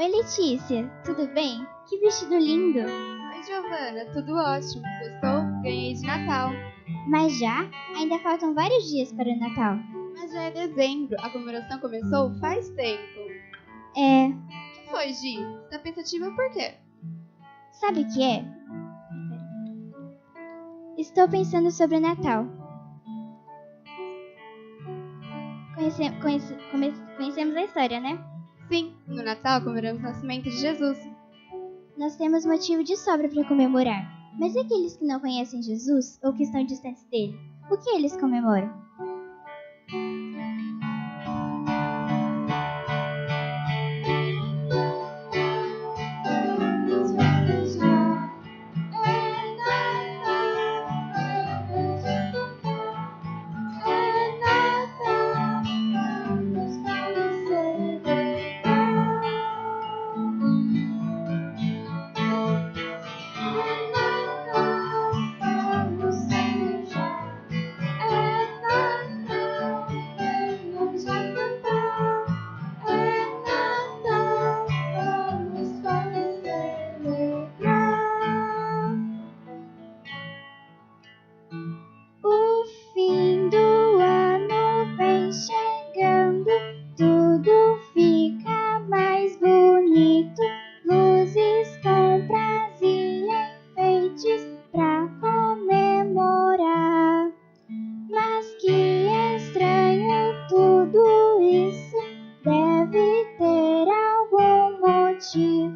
Oi, Letícia, tudo bem? Que vestido lindo! Oi, Giovana, tudo ótimo. Gostou? Ganhei de Natal. Mas já? Ainda faltam vários dias para o Natal. Mas já é dezembro, a comemoração começou faz tempo. É, O que foi, Gi? Você tá pensativa por quê? sabe o que é? Estou pensando sobre o Natal. Conhecemos a história, né? Sim, no Natal comemoramos o nascimento de Jesus. Nós temos motivo de sobra para comemorar. Mas e aqueles que não conhecem Jesus ou que estão distantes dele? O que eles comemoram? O fim do ano vem chegando, tudo fica mais bonito. Luzes, compras e enfeites pra comemorar. Mas que estranho tudo isso, deve ter algum motivo.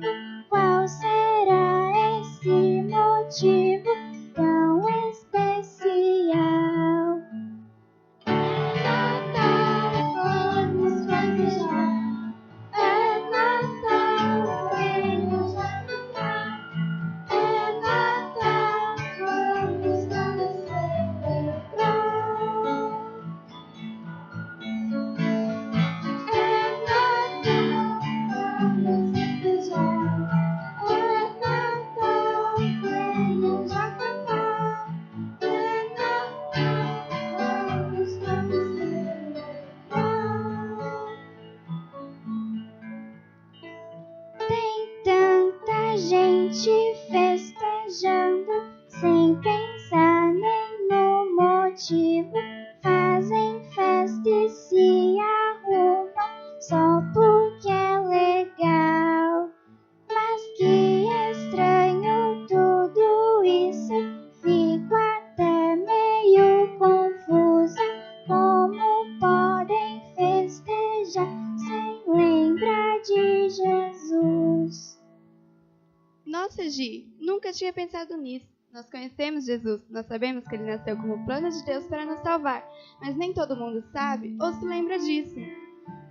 Qual será esse motivo tão especial? É Natal, vamos festejar. É Natal, venham já cantar. É Natal, vamos celebrar. É Natal, vamos festejar. É Natal, venham já cantar. É Natal, vamos celebrar. Tem tanta gente festejando, sem pensar nem no motivo. Fazem festa e se arrumam só porque é legal. Mas que estranho tudo isso, fico até meio confusa. Como podem festejar sem lembrar de Jesus? Nossa, Gi, nunca tinha pensado nisso. Nós conhecemos Jesus, nós sabemos que ele nasceu como plano de Deus para nos salvar, mas nem todo mundo sabe ou se lembra disso.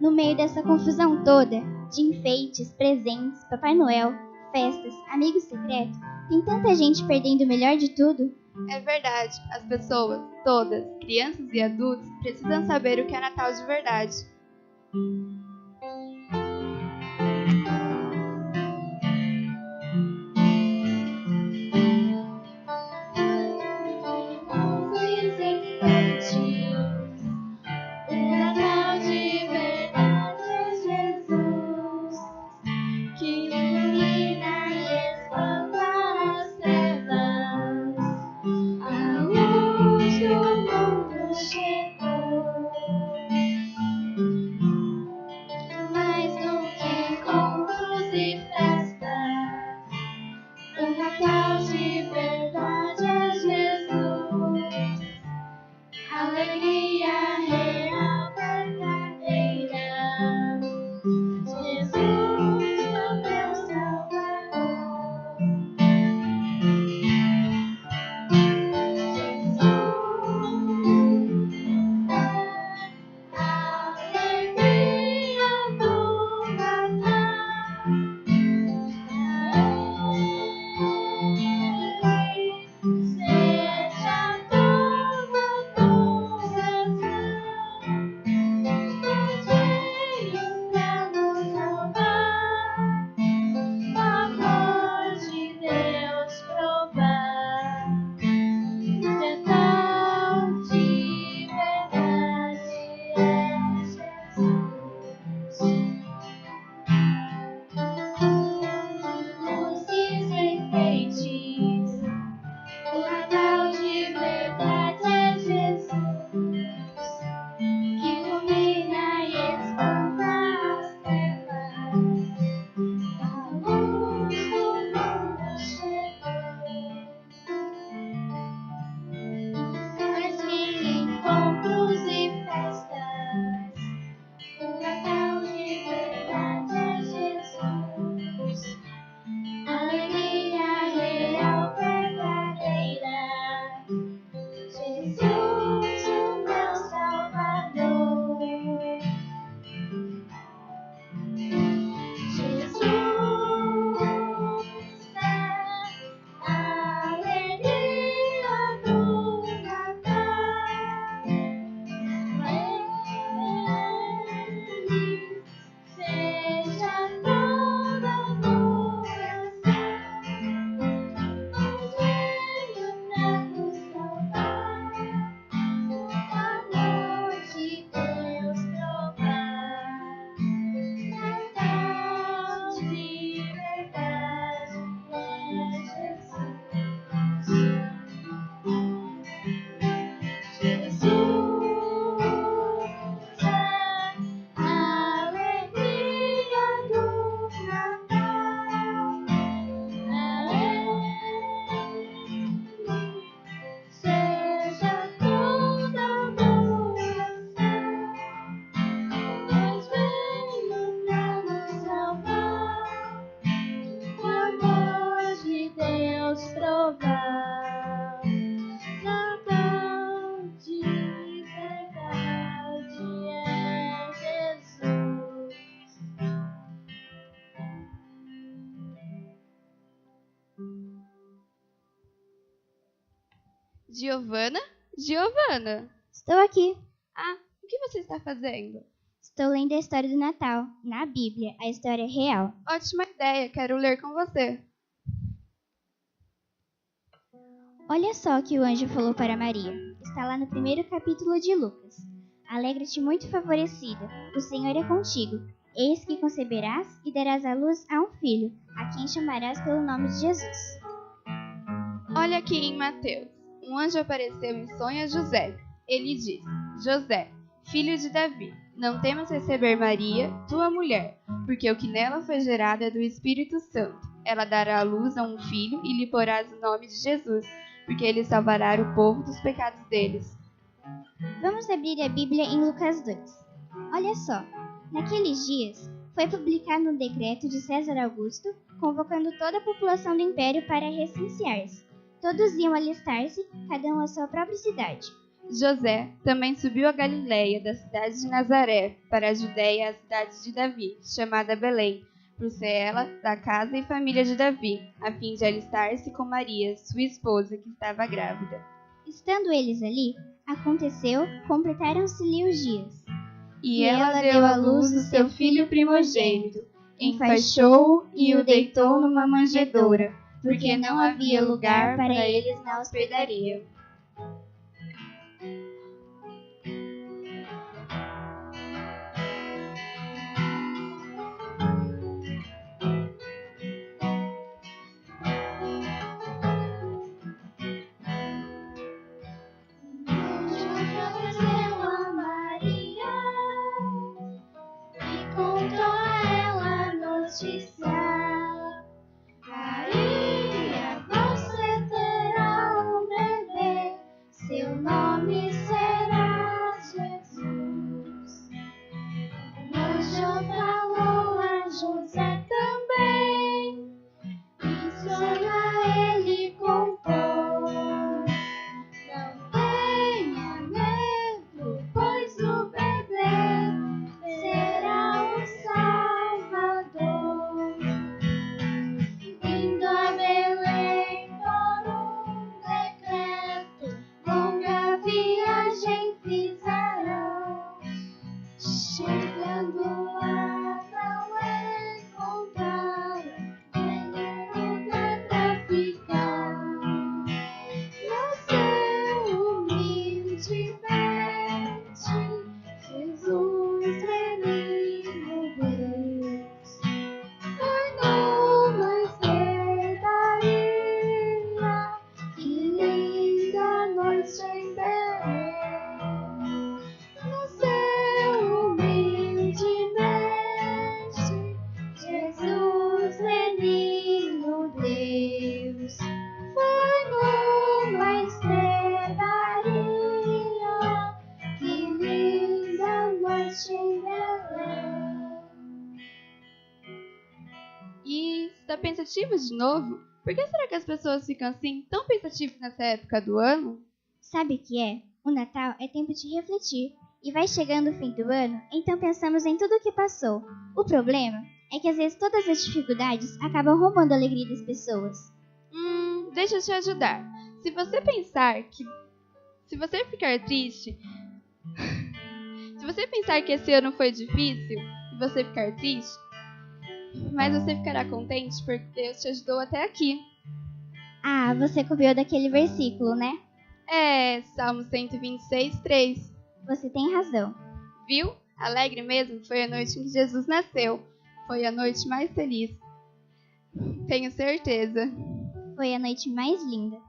No meio dessa confusão toda, de enfeites, presentes, Papai Noel, festas, amigos secretos, tem tanta gente perdendo o melhor de tudo. É verdade, as pessoas, todas, crianças e adultos, precisam saber o que é Natal de verdade. O Natal de verdade é Jesus, que ilumina e espanta as trevas. A luz do mundo chegou. Giovana? Giovana! Estou aqui. Ah, o que você está fazendo? Estou lendo a história do Natal, na Bíblia, a história real. Ótima ideia, quero ler com você. Olha só o que o anjo falou para Maria. Está lá no primeiro capítulo de Lucas. Alegra-te muito favorecida, o Senhor é contigo. Eis que conceberás e darás à luz a um filho, a quem chamarás pelo nome de Jesus. Olha aqui em Mateus. Um anjo apareceu em sonho a José. Ele disse: José, filho de Davi, não temas receber Maria, tua mulher, porque o que nela foi gerado é do Espírito Santo. Ela dará à luz a um filho e lhe porás o nome de Jesus, porque ele salvará o povo dos pecados deles. Vamos abrir a Bíblia em Lucas 2. Olha só, naqueles dias foi publicado um decreto de César Augusto, convocando toda a população do império para recensear-se. Todos iam alistar-se, cada um à sua própria cidade. José também subiu a Galiléia, da cidade de Nazaré, para a Judéia, a cidade de Davi, chamada Belém, por ser ela da casa e família de Davi, a fim de alistar-se com Maria, sua esposa, que estava grávida. Estando eles ali, aconteceu, completaram-se-lhe os dias. E ela deu à luz o seu filho primogênito, enfaixou-o e o deitou numa manjedoura, porque não havia lugar para eles na hospedaria. E está pensativa de novo? Por que será que as pessoas ficam assim tão pensativas nessa época do ano? Sabe o que é? O Natal é tempo de refletir. E vai chegando o fim do ano, então pensamos em tudo o que passou. O problema é que às vezes todas as dificuldades acabam roubando a alegria das pessoas. Deixa eu te ajudar. Se você pensar que... Se você ficar triste... Se você pensar que esse ano foi difícil e você ficar triste, mas você ficará contente porque Deus te ajudou até aqui. Ah, você copiou daquele versículo, né? É, Salmo 126, 3. Você tem razão. Viu? Alegre mesmo foi a noite em que Jesus nasceu. Foi a noite mais feliz. Tenho certeza. Foi a noite mais linda.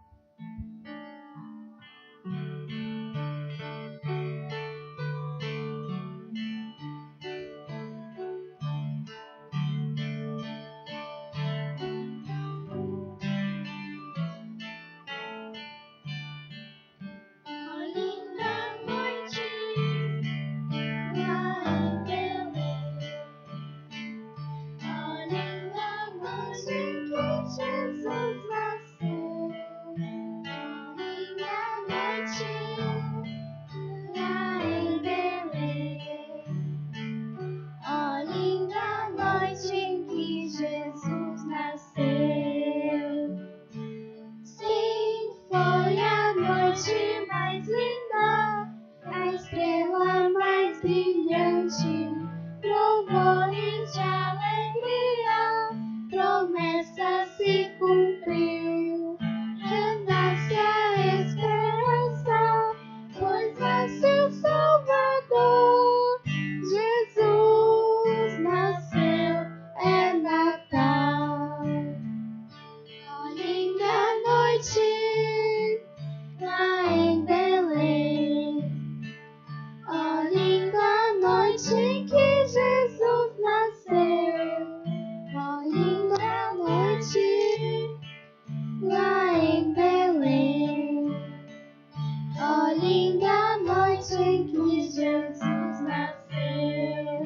em que Jesus nasceu.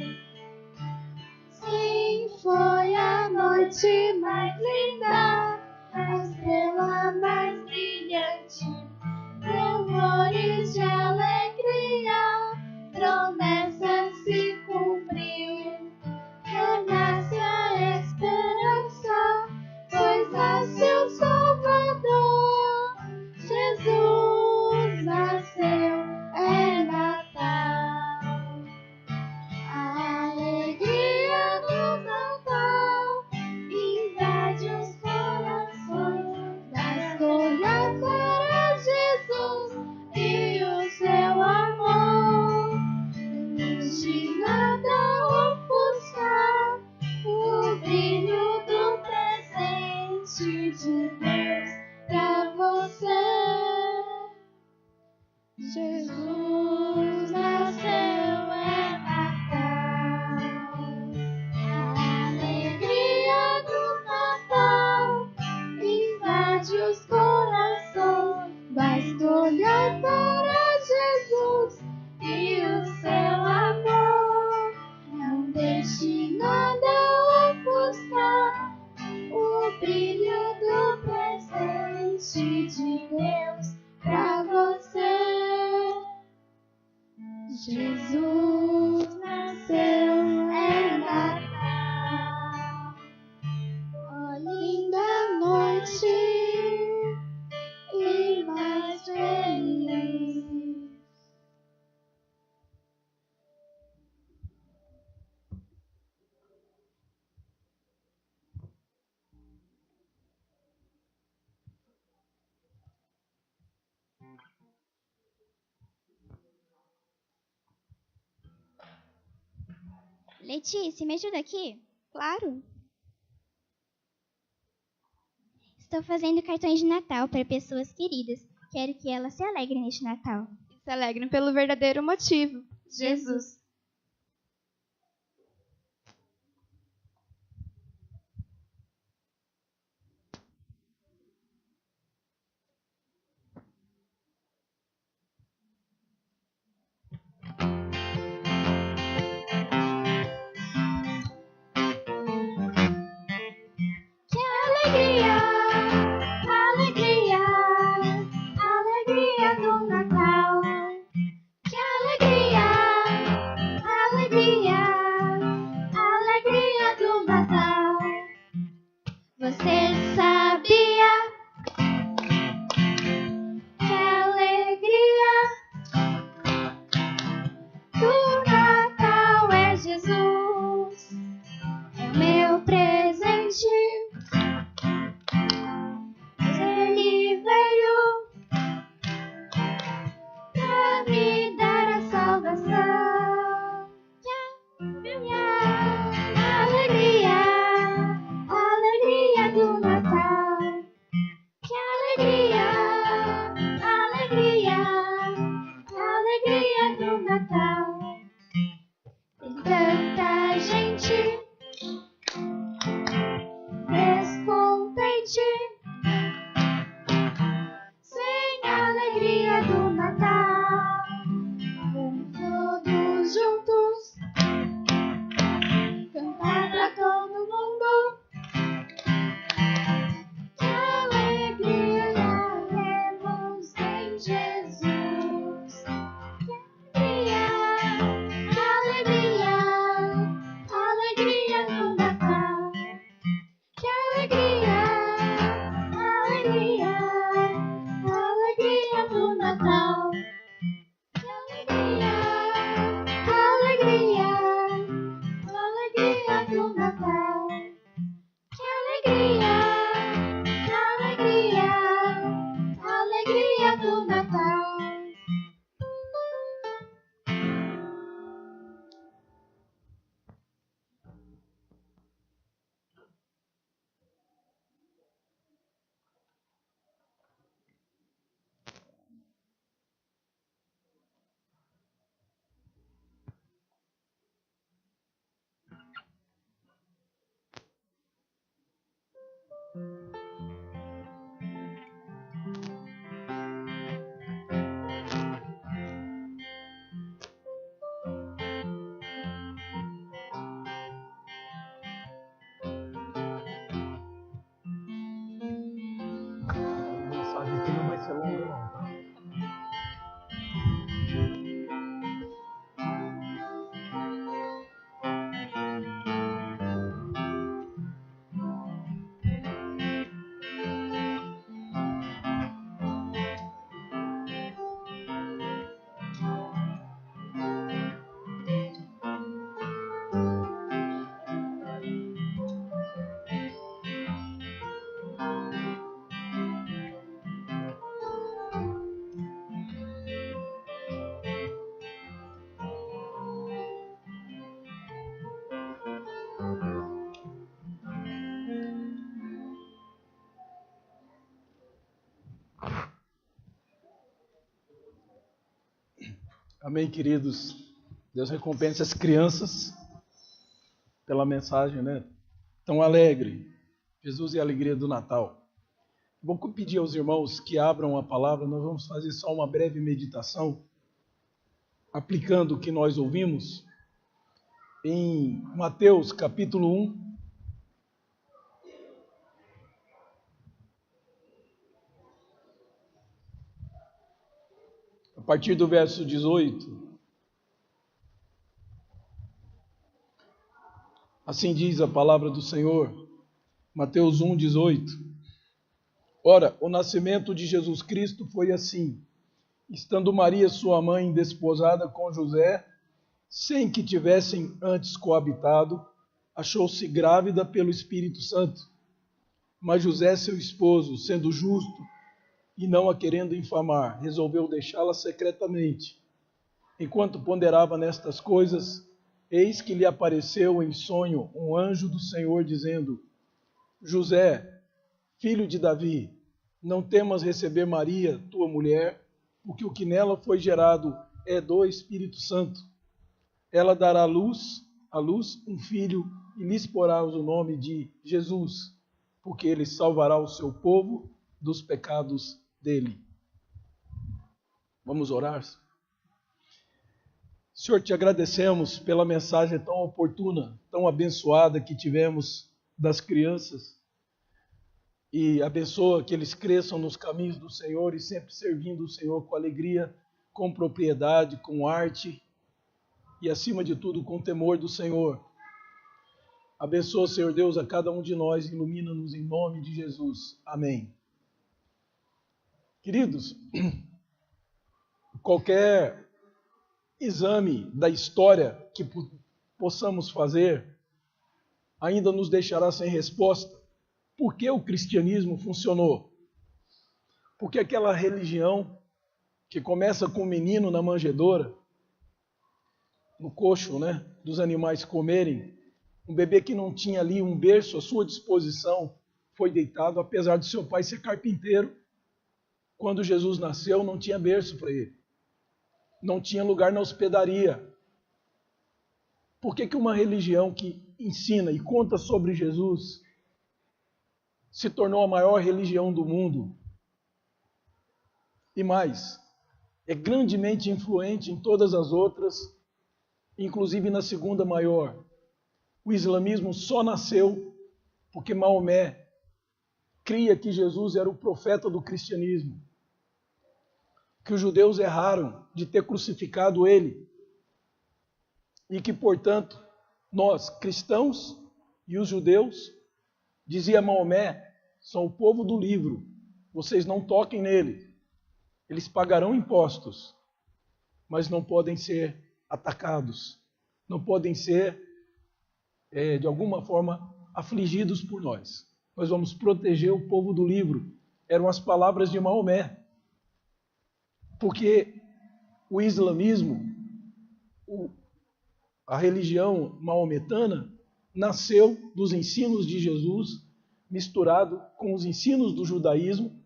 Sim, foi a noite mais linda, a estrela mais brilhante, louvores de alegria, promessa se cumpriu. Renasce a esperança, pois nasceu Salvador. Jesus nasceu, é Natal. A alegria do Natal invade os corações. Basta olhar para Jesus e o seu amor. Não deixe nada ofuscar o brilho do presente de Deus pra você. Jesus nasceu, é Natal. A alegria do Natal invade os corações. Basta olhar para Jesus e o seu amor. Não deixe nada ofuscar o brilho do presente de Deus pra você. Jesus nasceu, é Natal. Oh, linda noite e mais feliz. Letícia, me ajuda aqui? Claro. Estou fazendo cartões de Natal para pessoas queridas. Quero que elas se alegrem neste Natal. E se alegrem pelo verdadeiro motivo, Jesus. Que alegria, alegria, alegria do Natal. Que alegria, alegria, alegria do Natal. Você sabia que a alegria do Natal é Jesus? É o meu presente. Ele veio pra me dar a salvação. Alegria, alegria do Natal. Que alegria, alegria, alegria do Natal. Tem tanta gente descontente, sem a alegria do Natal. Vamos todos juntos cantar pra todo mundo. Que alegria temos em Jesus. Que alegria, alegria do Natal. Que alegria, alegria, alegria do Natal. Que alegria, alegria, alegria do Natal. Que alegria, alegria, alegria do Natal. Amém, queridos. Deus recompense as crianças pela mensagem, né? Tão alegre. Jesus é a alegria do Natal. Vou pedir aos irmãos que abram a palavra. Nós vamos fazer só uma breve meditação, aplicando o que nós ouvimos em Mateus capítulo 1. A partir do verso 18, assim diz a palavra do Senhor, Mateus 1, 18. Ora, o nascimento de Jesus Cristo foi assim, estando Maria, sua mãe, desposada com José, sem que tivessem antes coabitado, achou-se grávida pelo Espírito Santo. Mas José, seu esposo, sendo justo, e não a querendo infamar, resolveu deixá-la secretamente. Enquanto ponderava nestas coisas, eis que lhe apareceu em sonho um anjo do Senhor, dizendo: José, filho de Davi, não temas receber Maria, tua mulher, porque o que nela foi gerado é do Espírito Santo. Ela dará à luz um filho, e lhes porás o nome de Jesus, porque ele salvará o seu povo dos pecados dele. Vamos orar? Senhor, te agradecemos pela mensagem tão oportuna, tão abençoada que tivemos das crianças, e abençoa que eles cresçam nos caminhos do Senhor e sempre servindo o Senhor com alegria, com propriedade, com arte e, acima de tudo, com temor do Senhor. Abençoa, Senhor Deus, a cada um de nós, ilumina-nos em nome de Jesus. Amém. Queridos, qualquer exame da história que possamos fazer ainda nos deixará sem resposta. Por que o cristianismo funcionou? Porque aquela religião que começa com o menino na manjedoura, no coxo, né, dos animais comerem, um bebê que não tinha ali um berço à sua disposição foi deitado, apesar de seu pai ser carpinteiro. Quando Jesus nasceu, não tinha berço para ele. Não tinha lugar na hospedaria. Por que uma religião que ensina e conta sobre Jesus se tornou a maior religião do mundo? E mais, é grandemente influente em todas as outras, inclusive na segunda maior. O islamismo só nasceu porque Maomé cria que Jesus era o profeta do cristianismo, que os judeus erraram de ter crucificado ele e que, portanto, nós, cristãos e os judeus, dizia Maomé, são o povo do livro, vocês não toquem nele, eles pagarão impostos, mas não podem ser atacados, não podem ser, de alguma forma, afligidos por nós. Nós vamos proteger o povo do livro. Eram as palavras de Maomé. Porque o islamismo, a religião maometana, nasceu dos ensinos de Jesus, misturado com os ensinos do judaísmo,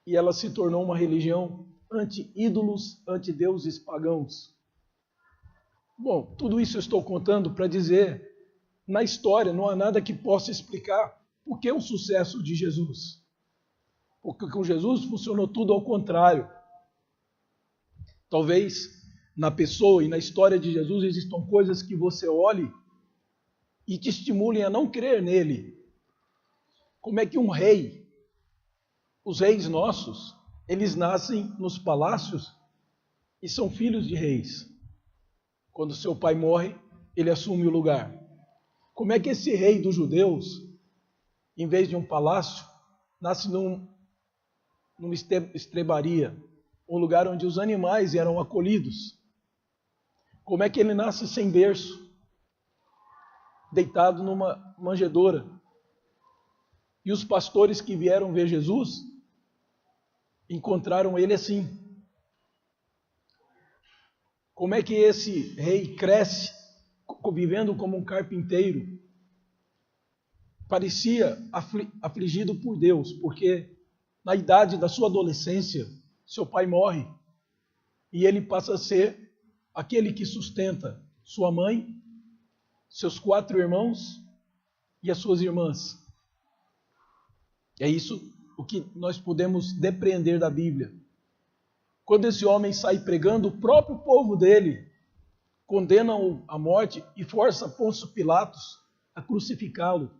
e ela se tornou uma religião anti-ídolos, anti-deuses pagãos. Bom, tudo isso eu estou contando para dizer, na história não há nada que possa explicar por que o sucesso de Jesus. Porque com Jesus funcionou tudo ao contrário. Talvez na pessoa e na história de Jesus existam coisas que você olhe e te estimulem a não crer nele. Como é que um rei, os reis nossos, eles nascem nos palácios e são filhos de reis. Quando seu pai morre, ele assume o lugar. Como é que esse rei dos judeus, em vez de um palácio, nasce numa estrebaria, um lugar onde os animais eram acolhidos? Como é que ele nasce sem berço, deitado numa manjedoura? E os pastores que vieram ver Jesus encontraram ele assim. Como é que esse rei cresce vivendo como um carpinteiro? Parecia afligido por Deus, porque na idade da sua adolescência, seu pai morre e ele passa a ser aquele que sustenta sua mãe, seus 4 irmãos e as suas irmãs. É isso o que nós podemos depreender da Bíblia. Quando esse homem sai pregando, o próprio povo dele condena-o à morte e força Pôncio Pilatos a crucificá-lo.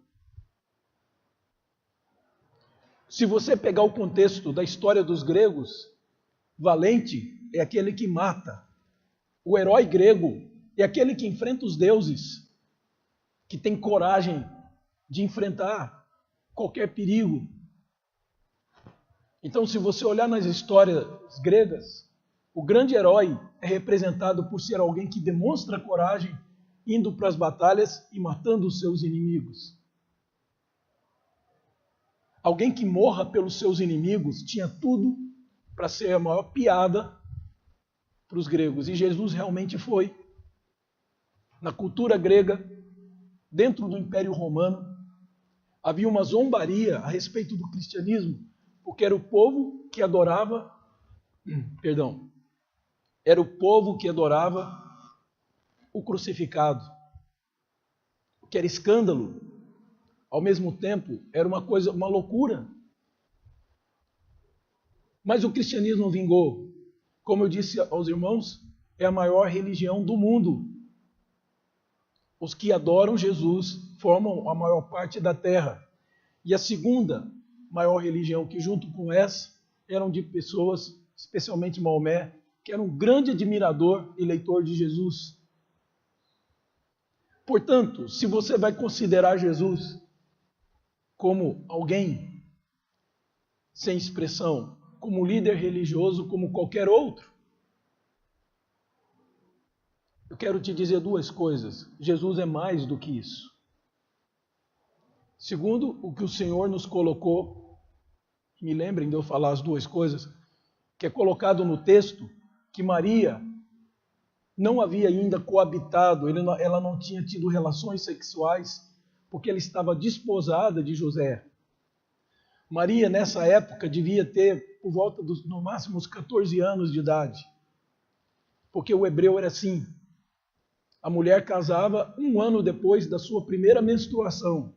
Se você pegar o contexto da história dos gregos, valente é aquele que mata. O herói grego é aquele que enfrenta os deuses, que tem coragem de enfrentar qualquer perigo. Então, se você olhar nas histórias gregas, o grande herói é representado por ser alguém que demonstra coragem, indo para as batalhas e matando os seus inimigos. Alguém que morra pelos seus inimigos tinha tudo para ser a maior piada para os gregos. E Jesus realmente foi. Na cultura grega, dentro do Império Romano, havia uma zombaria a respeito do cristianismo, porque era o povo que adorava, era o povo que adorava o crucificado. O que era escândalo, ao mesmo tempo, era uma loucura. Mas o cristianismo vingou. Como eu disse aos irmãos, é a maior religião do mundo. Os que adoram Jesus formam a maior parte da terra. E a segunda maior religião, que junto com essa, eram de pessoas, especialmente Maomé, que era um grande admirador e leitor de Jesus. Portanto, se você vai considerar Jesus como alguém sem expressão, como líder religioso, como qualquer outro, eu quero te dizer 2 coisas. Jesus é mais do que isso. Segundo, o que o Senhor nos colocou, me lembrem de eu falar as 2 coisas, que é colocado no texto, que Maria não havia ainda coabitado, ela não tinha tido relações sexuais, porque ela estava desposada de José. Maria, nessa época, devia ter por volta dos, no máximo, uns 14 anos de idade, porque o hebreu era assim. A mulher casava 1 ano depois da sua primeira menstruação.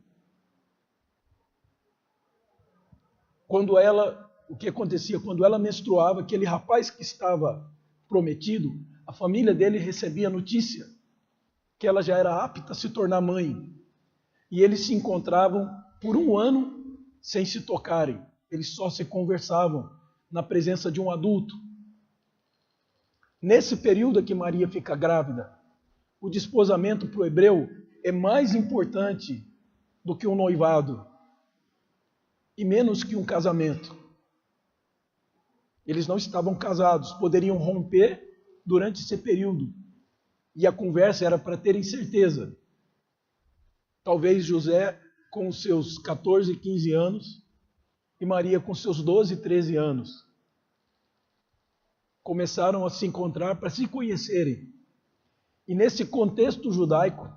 O que acontecia? Quando ela menstruava, aquele rapaz que estava prometido, a família dele recebia a notícia que ela já era apta a se tornar mãe. E eles se encontravam por 1 ano sem se tocarem. Eles só se conversavam na presença de um adulto. Nesse período que Maria fica grávida, o desposamento para o hebreu é mais importante do que um noivado e menos que um casamento. Eles não estavam casados, poderiam romper durante esse período. E a conversa era para terem certeza. Talvez José com os seus 14, 15 anos e Maria com seus 12, 13 anos começaram a se encontrar para se conhecerem. E nesse contexto judaico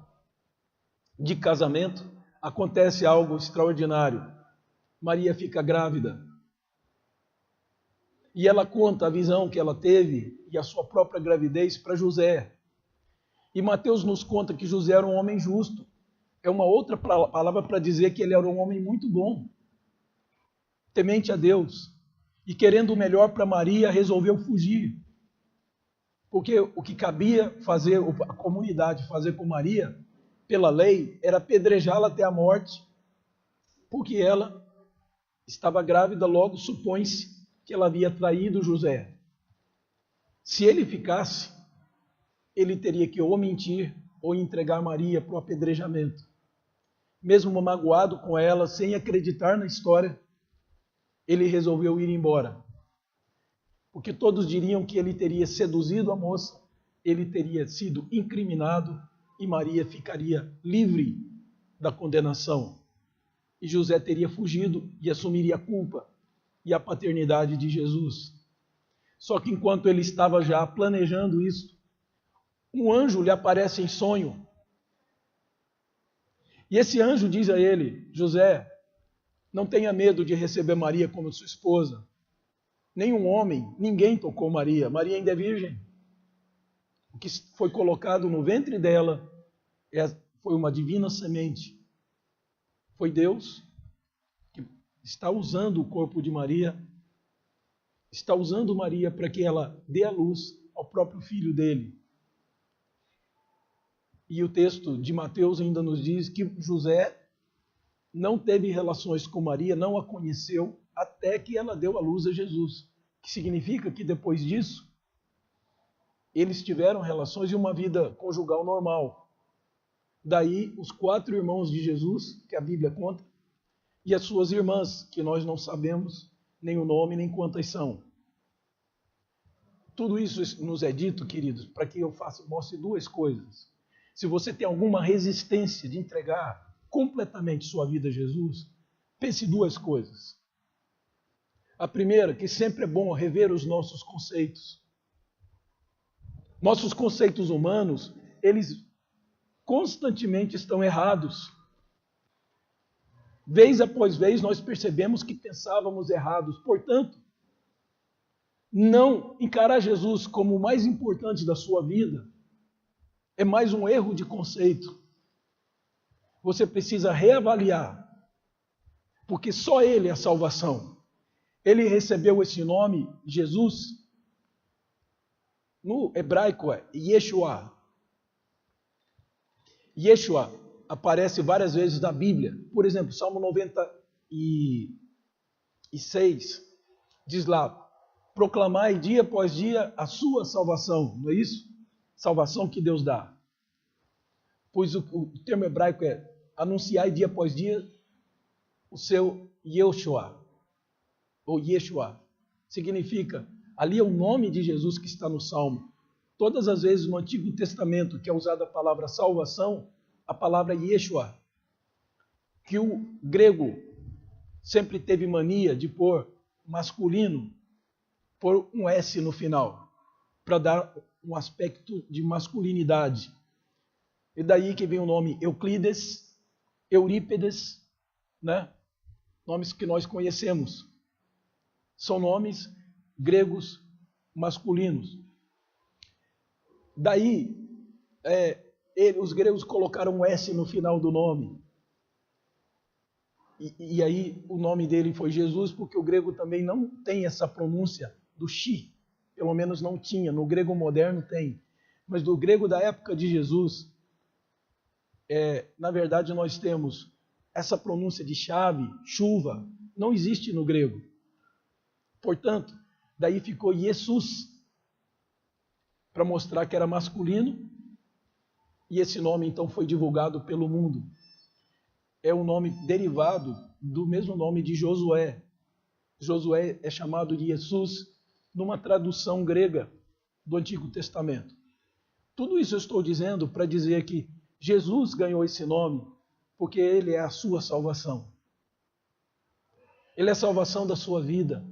de casamento, acontece algo extraordinário. Maria fica grávida. E ela conta a visão que ela teve e a sua própria gravidez para José. E Mateus nos conta que José era um homem justo. É uma outra palavra para dizer que ele era um homem muito bom, temente a Deus. E querendo o melhor para Maria, resolveu fugir. Porque o que cabia fazer, a comunidade fazer com Maria, pela lei, era apedrejá-la até a morte, porque ela estava grávida, logo supõe-se que ela havia traído José. Se ele ficasse, ele teria que ou mentir ou entregar Maria para o apedrejamento. Mesmo magoado com ela, sem acreditar na história, ele resolveu ir embora. Porque todos diriam que ele teria seduzido a moça, ele teria sido incriminado e Maria ficaria livre da condenação. E José teria fugido e assumiria a culpa e a paternidade de Jesus. Só que enquanto ele estava já planejando isso, um anjo lhe aparece em sonho. E esse anjo diz a ele: José, não tenha medo de receber Maria como sua esposa. Nenhum homem, ninguém tocou Maria. Maria ainda é virgem. O que foi colocado no ventre dela foi uma divina semente. Foi Deus que está usando o corpo de Maria, está usando Maria para que ela dê a luz ao próprio filho dele. E o texto de Mateus ainda nos diz que José não teve relações com Maria, não a conheceu, até que ela deu a luz a Jesus. Que significa que depois disso, eles tiveram relações e uma vida conjugal normal. Daí os 4 irmãos de Jesus, que a Bíblia conta, e as suas irmãs, que nós não sabemos nem o nome, nem quantas são. Tudo isso nos é dito, queridos, para que eu mostre 2 coisas. Se você tem alguma resistência de entregar completamente sua vida a Jesus, pense 2 coisas. A primeira, que sempre é bom rever os nossos conceitos. Nossos conceitos humanos, eles constantemente estão errados. Vez após vez, nós percebemos que pensávamos errados. Portanto, não encarar Jesus como o mais importante da sua vida é mais um erro de conceito. Você precisa reavaliar, porque só Ele é a salvação. Ele recebeu esse nome, Jesus, no hebraico é Yeshua. Yeshua aparece várias vezes na Bíblia. Por exemplo, Salmo 96 diz lá: proclamai dia após dia a sua salvação. Não é isso? Salvação que Deus dá. Pois o termo hebraico é anunciai dia após dia o seu Yeshua, ou Yeshua. Significa, ali é o nome de Jesus que está no Salmo. Todas as vezes no Antigo Testamento que é usada a palavra salvação, a palavra Yeshua, que o grego sempre teve mania de pôr masculino, pôr um S no final, para dar um aspecto de masculinidade. E daí que vem o nome Euclides, Eurípides, né? Nomes que nós conhecemos. São nomes gregos masculinos. Daí, os gregos colocaram um S no final do nome. E aí o nome dele foi Jesus, porque o grego também não tem essa pronúncia do chi. Pelo menos não tinha. No grego moderno tem. Mas do grego da época de Jesus, na verdade nós temos essa pronúncia de chave, chuva, não existe no grego. Portanto, daí ficou Jesus, para mostrar que era masculino, e esse nome então foi divulgado pelo mundo. É um nome derivado do mesmo nome de Josué. Josué é chamado de Jesus numa tradução grega do Antigo Testamento. Tudo isso eu estou dizendo para dizer que Jesus ganhou esse nome porque Ele é a sua salvação. Ele é a salvação da sua vida.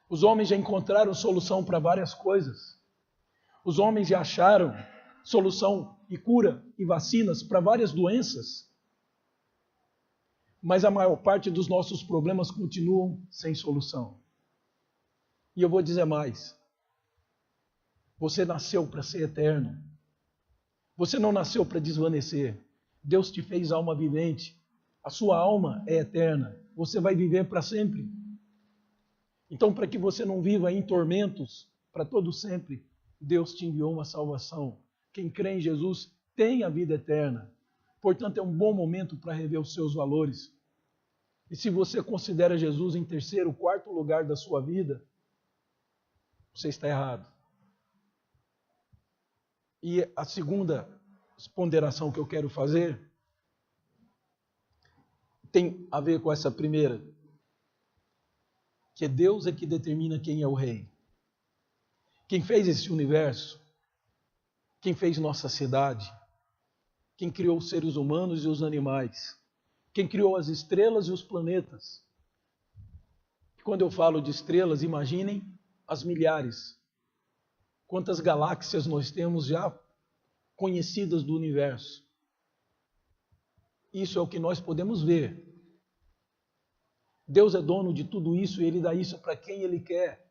Os homens já encontraram solução para várias coisas. Os homens já acharam solução e cura e vacinas para várias doenças. Mas a maior parte dos nossos problemas continuam sem solução. E eu vou dizer mais. Você nasceu para ser eterno. Você não nasceu para desvanecer. Deus te fez alma vivente. A sua alma é eterna. Você vai viver para sempre. Então, para que você não viva em tormentos para todo sempre, Deus te enviou uma salvação. Quem crê em Jesus tem a vida eterna. Portanto, é um bom momento para rever os seus valores. E se você considera Jesus em terceiro, quarto lugar da sua vida, você está errado. E a segunda ponderação que eu quero fazer tem a ver com essa primeira, que Deus é que determina quem é o rei. Quem fez esse universo, quem fez nossa cidade, quem criou os seres humanos e os animais, quem criou as estrelas e os planetas. Quando eu falo de estrelas, imaginem as milhares. Quantas galáxias nós temos já conhecidas do universo. Isso é o que nós podemos ver. Deus é dono de tudo isso e Ele dá isso para quem Ele quer.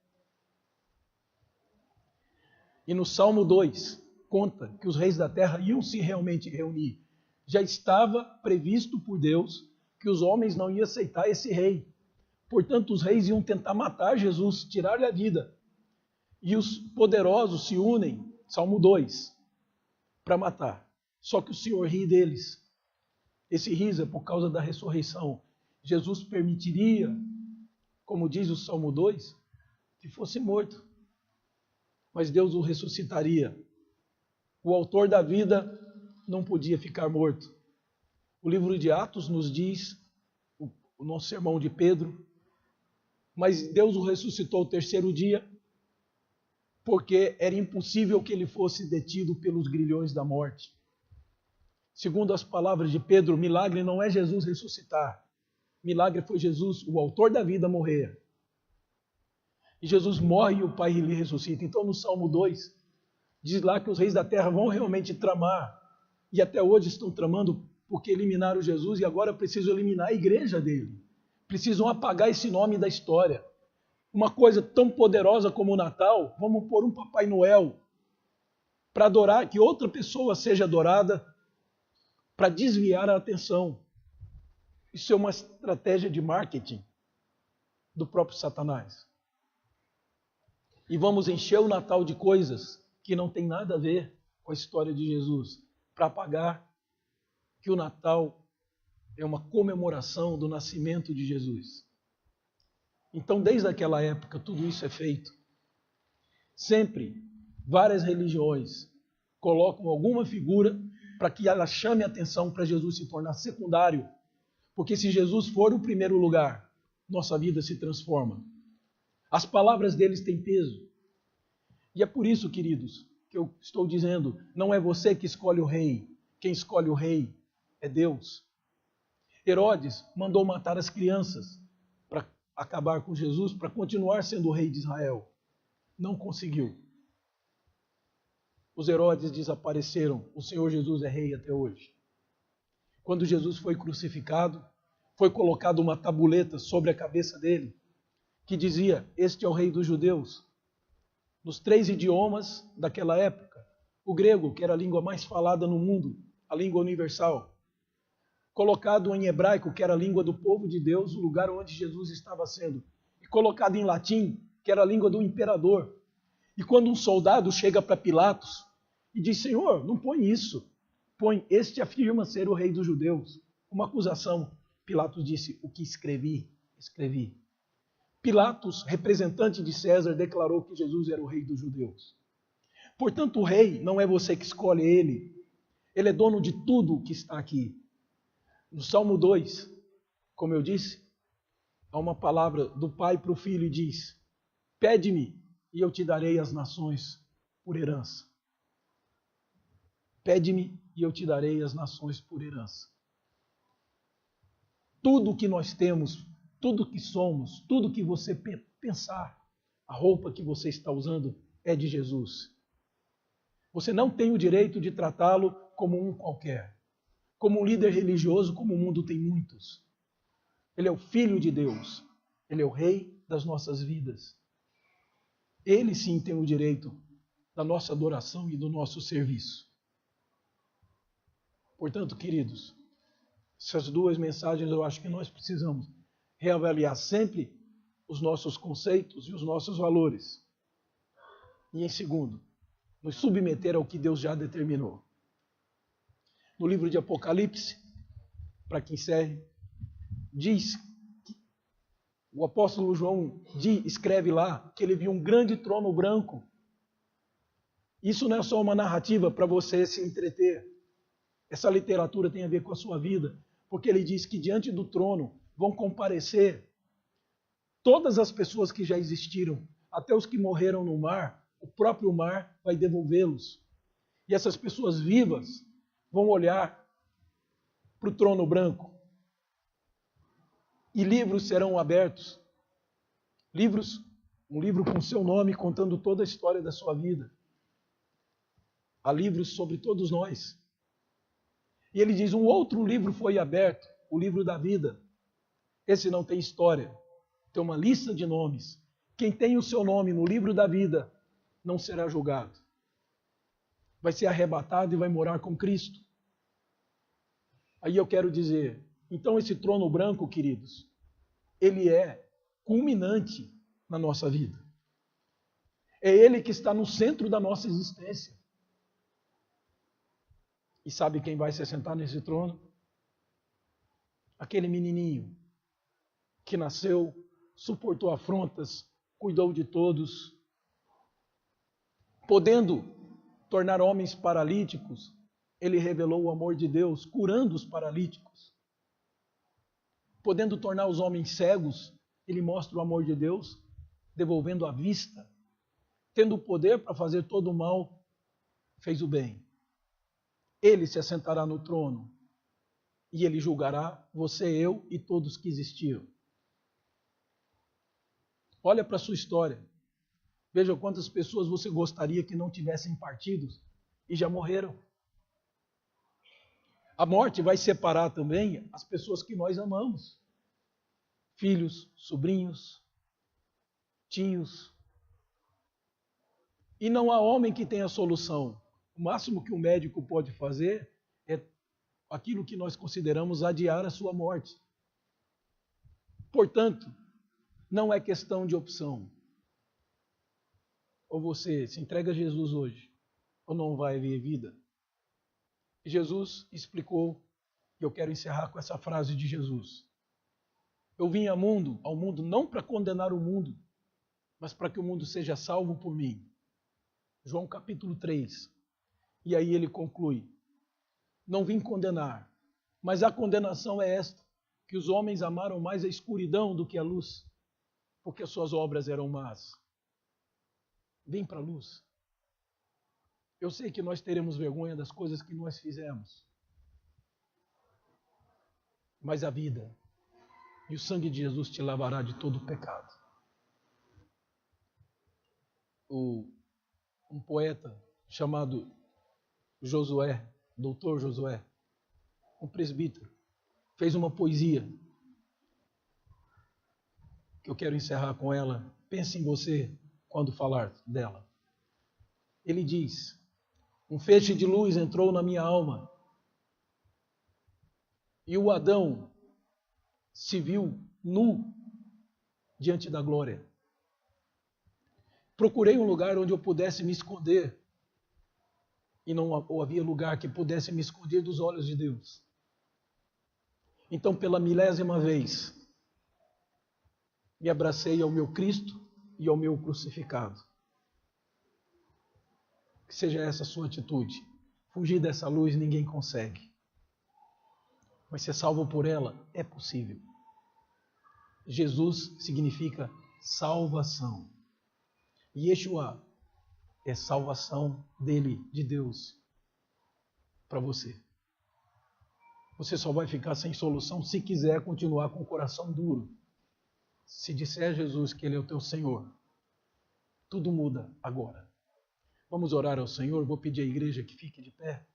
E no Salmo 2, conta que os reis da terra iam se realmente reunir. Já estava previsto por Deus que os homens não iam aceitar esse rei. Portanto, os reis iam tentar matar Jesus, tirar-lhe a vida. E os poderosos se unem, Salmo 2, para matar. Só que o Senhor ri deles. Esse riso é por causa da ressurreição. Jesus permitiria, como diz o Salmo 2, que fosse morto. Mas Deus o ressuscitaria. O autor da vida não podia ficar morto. O livro de Atos nos diz, o nosso sermão de Pedro, mas Deus o ressuscitou ao terceiro dia, porque era impossível que ele fosse detido pelos grilhões da morte. Segundo as palavras de Pedro, milagre não é Jesus ressuscitar. Milagre foi Jesus, o autor da vida, morrer. E Jesus morre e o Pai lhe ressuscita. Então no Salmo 2, diz lá que os reis da terra vão realmente tramar, e até hoje estão tramando, porque eliminaram Jesus e agora precisam eliminar a igreja dele. Precisam apagar esse nome da história. Uma coisa tão poderosa como o Natal, vamos pôr um Papai Noel para adorar, que outra pessoa seja adorada, para desviar a atenção. Isso é uma estratégia de marketing do próprio Satanás. E vamos encher o Natal de coisas que não tem nada a ver com a história de Jesus, para apagar que o Natal é uma comemoração do nascimento de Jesus. Então, desde aquela época, tudo isso é feito. Sempre, várias religiões colocam alguma figura para que ela chame a atenção para Jesus se tornar secundário. Porque se Jesus for o primeiro lugar, nossa vida se transforma. As palavras deles têm peso. E é por isso, queridos, que eu estou dizendo, não é você que escolhe o rei. Quem escolhe o rei é Deus. Herodes mandou matar as crianças para acabar com Jesus, para continuar sendo o rei de Israel. Não conseguiu. Os Herodes desapareceram. O Senhor Jesus é rei até hoje. Quando Jesus foi crucificado, foi colocada uma tabuleta sobre a cabeça dele, que dizia, este é o rei dos judeus. Nos 3 idiomas daquela época, o grego, que era a língua mais falada no mundo, a língua universal, colocado em hebraico, que era a língua do povo de Deus, o lugar onde Jesus estava sendo, e colocado em latim, que era a língua do imperador. E quando um soldado chega para Pilatos e diz, Senhor, não põe isso, põe, este afirma ser o rei dos judeus. Uma acusação. Pilatos disse, o que escrevi, escrevi. Pilatos, representante de César, declarou que Jesus era o rei dos judeus. Portanto, o rei não é você que escolhe ele. Ele é dono de tudo que está aqui. No Salmo 2, como eu disse, há uma palavra do pai para o filho e diz, pede-me e eu te darei as nações por herança. Pede-me e eu te darei as nações por herança. Tudo que nós temos, tudo que somos, tudo que você pensar, a roupa que você está usando é de Jesus. Você não tem o direito de tratá-lo como um qualquer. Como um líder religioso, como o mundo tem muitos. Ele é o Filho de Deus. Ele é o Rei das nossas vidas. Ele sim tem o direito da nossa adoração e do nosso serviço. Portanto, queridos, essas duas mensagens eu acho que nós precisamos reavaliar sempre os nossos conceitos e os nossos valores. E em segundo, nos submeter ao que Deus já determinou. No livro de Apocalipse, para que encerre, diz O apóstolo João escreve lá que ele viu um grande trono branco. Isso não é só uma narrativa para você se entreter. Essa literatura tem a ver com a sua vida, porque ele diz que diante do trono vão comparecer todas as pessoas que já existiram, até os que morreram no mar, o próprio mar vai devolvê-los. E essas pessoas vivas vão olhar para o trono branco. E livros serão abertos. Um livro com seu nome, contando toda a história da sua vida. Há livros sobre todos nós. E ele diz, um outro livro foi aberto, o livro da vida. Esse não tem história, tem uma lista de nomes. Quem tem o seu nome no livro da vida não será julgado. Vai ser arrebatado e vai morar com Cristo. Aí eu quero dizer, então esse trono branco, queridos, ele é culminante na nossa vida. É ele que está no centro da nossa existência. E sabe quem vai se assentar nesse trono? Aquele menininho que nasceu, suportou afrontas, cuidou de todos, podendo tornar homens paralíticos, ele revelou o amor de Deus, curando os paralíticos. Podendo tornar os homens cegos, ele mostra o amor de Deus, devolvendo a vista. Tendo o poder para fazer todo o mal, fez o bem. Ele se assentará no trono e ele julgará você, eu e todos que existiram. Olha para a sua história. Veja quantas pessoas você gostaria que não tivessem partido e já morreram. A morte vai separar também as pessoas que nós amamos. Filhos, sobrinhos, tios. E não há homem que tenha solução. O máximo que um médico pode fazer é aquilo que nós consideramos adiar a sua morte. Portanto, não é questão de opção. Ou você se entrega a Jesus hoje, ou não vai haver vida. E Jesus explicou, e eu quero encerrar com essa frase de Jesus. Eu vim ao mundo não para condenar o mundo, mas para que o mundo seja salvo por mim. João capítulo 3. E aí ele conclui, não vim condenar, mas a condenação é esta, que os homens amaram mais a escuridão do que a luz, porque as suas obras eram más. Vem para a luz. Eu sei que nós teremos vergonha das coisas que nós fizemos, mas a vida e o sangue de Jesus te lavará de todo o pecado. Um poeta chamado Josué, doutor Josué, um presbítero, fez uma poesia que eu quero encerrar com ela. Pense em você quando falar dela. Ele diz, um feixe de luz entrou na minha alma e o Adão se viu nu diante da glória. Procurei um lugar onde eu pudesse me esconder e não havia lugar que pudesse me esconder dos olhos de Deus. Então, pela 1000ª vez, me abracei ao meu Cristo e ao meu crucificado. Que seja essa a sua atitude. Fugir dessa luz ninguém consegue. Mas ser salvo por ela é possível. Jesus significa salvação. E Yeshua é salvação dele, de Deus, para você. Você só vai ficar sem solução se quiser continuar com o coração duro. Se disser a Jesus que ele é o teu Senhor, tudo muda agora. Vamos orar ao Senhor, vou pedir à igreja que fique de pé.